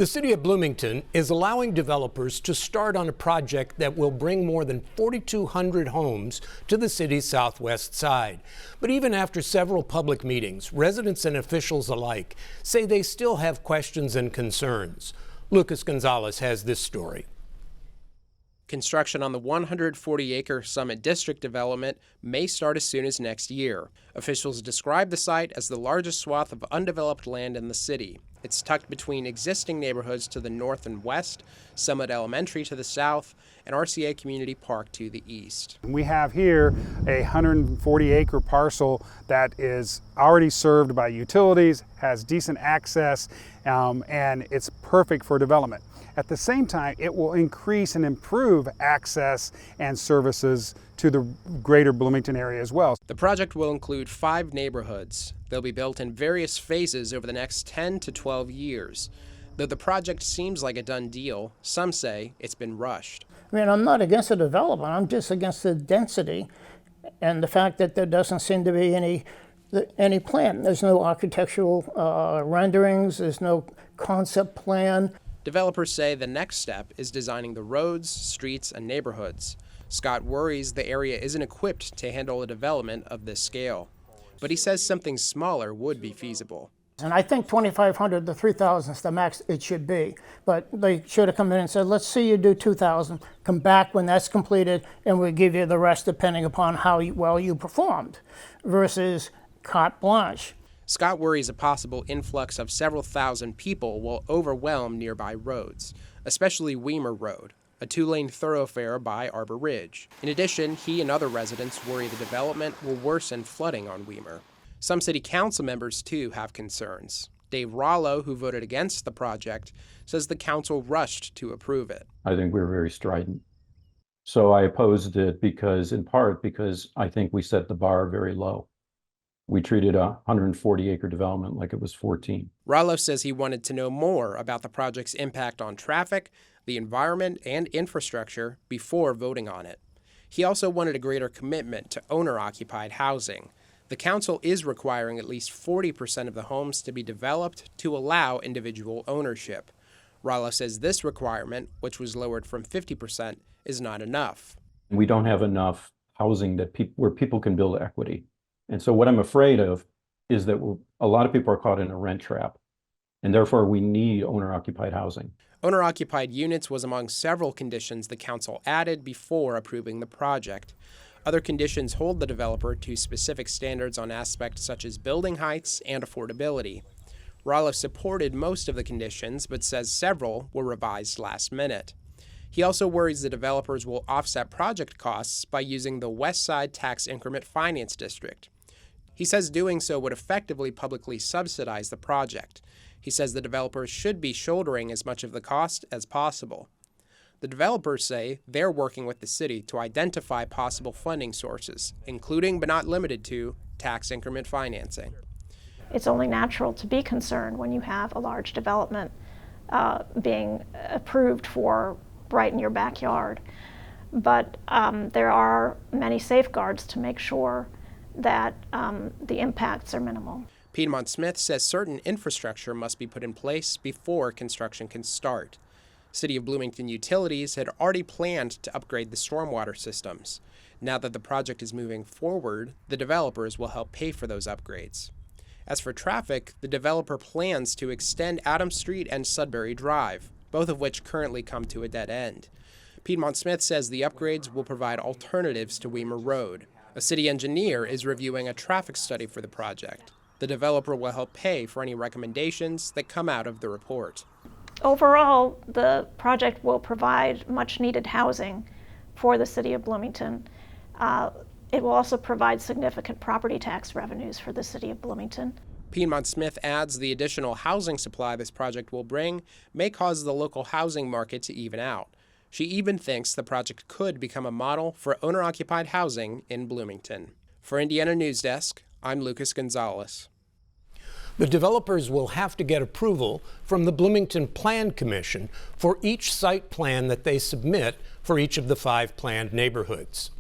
The city of Bloomington is allowing developers to start on a project that will bring more than 4,200 homes to the city's southwest side. But even after several public meetings, residents and officials alike say they still have questions and concerns. Lucas Gonzalez has this story. Construction on the 140-acre Summit District development may start as soon as next year. Officials describe the site as the largest swath of undeveloped land in the city. It's tucked between existing neighborhoods to the north and west, Summit Elementary to the south, and RCA Community Park to the east. We have here a 140-acre parcel that is already served by utilities, has decent access, and it's perfect for development. At the same time, it will increase and improve access and services to the greater Bloomington area as well. The project will include 5 neighborhoods. They'll be built in various phases over the next 10 to 12 years. Though the project seems like a done deal, some say it's been rushed. I mean, I'm not against the development, I'm just against the density and the fact that there doesn't seem to be any plan. There's no architectural renderings, there's no concept plan. Developers say the next step is designing the roads, streets, and neighborhoods. Scott worries the area isn't equipped to handle a development of this scale. But he says something smaller would be feasible. And I think 2,500 to 3,000 is the max it should be. But they should have come in and said, let's see you do 2,000, come back when that's completed, and we'll give you the rest depending upon how well you performed, versus carte blanche. Scott worries a possible influx of several thousand people will overwhelm nearby roads, especially Weimer Road, a 2-lane thoroughfare by Arbor Ridge. In addition, he and other residents worry the development will worsen flooding on Weimer. Some city council members, too, have concerns. Dave Rollo, who voted against the project, says the council rushed to approve it. I think we were very strident. So I opposed it in part because I think we set the bar very low. We treated a 140-acre development like it was 14. Rollo says he wanted to know more about the project's impact on traffic, the environment, and infrastructure before voting on it. He also wanted a greater commitment to owner-occupied housing. The council is requiring at least 40% of the homes to be developed to allow individual ownership. Rollo says this requirement, which was lowered from 50%, is not enough. We don't have enough housing where people can build equity. And so what I'm afraid of is that a lot of people are caught in a rent trap, and therefore we need owner-occupied housing. Owner-occupied units was among several conditions the council added before approving the project. Other conditions hold the developer to specific standards on aspects such as building heights and affordability. Rollo supported most of the conditions, but says several were revised last minute. He also worries the developers will offset project costs by using the West Side Tax Increment Finance District. He says doing so would effectively publicly subsidize the project. He says the developers should be shouldering as much of the cost as possible. The developers say they're working with the city to identify possible funding sources, including but not limited to tax increment financing. It's only natural to be concerned when you have a large development being approved for right in your backyard. But there are many safeguards to make sure that the impacts are minimal. Piedmont Smith says certain infrastructure must be put in place before construction can start. City of Bloomington Utilities had already planned to upgrade the stormwater systems. Now that the project is moving forward, the developers will help pay for those upgrades. As for traffic, the developer plans to extend Adams Street and Sudbury Drive, both of which currently come to a dead end. Piedmont Smith says the upgrades will provide alternatives to Weimer Road. A city engineer is reviewing a traffic study for the project. The developer will help pay for any recommendations that come out of the report. Overall, the project will provide much-needed housing for the city of Bloomington. It will also provide significant property tax revenues for the city of Bloomington. Piedmont Smith adds the additional housing supply this project will bring may cause the local housing market to even out. She even thinks the project could become a model for owner-occupied housing in Bloomington. For Indiana News Desk, I'm Lucas Gonzalez. The developers will have to get approval from the Bloomington Plan Commission for each site plan that they submit for each of the 5 planned neighborhoods.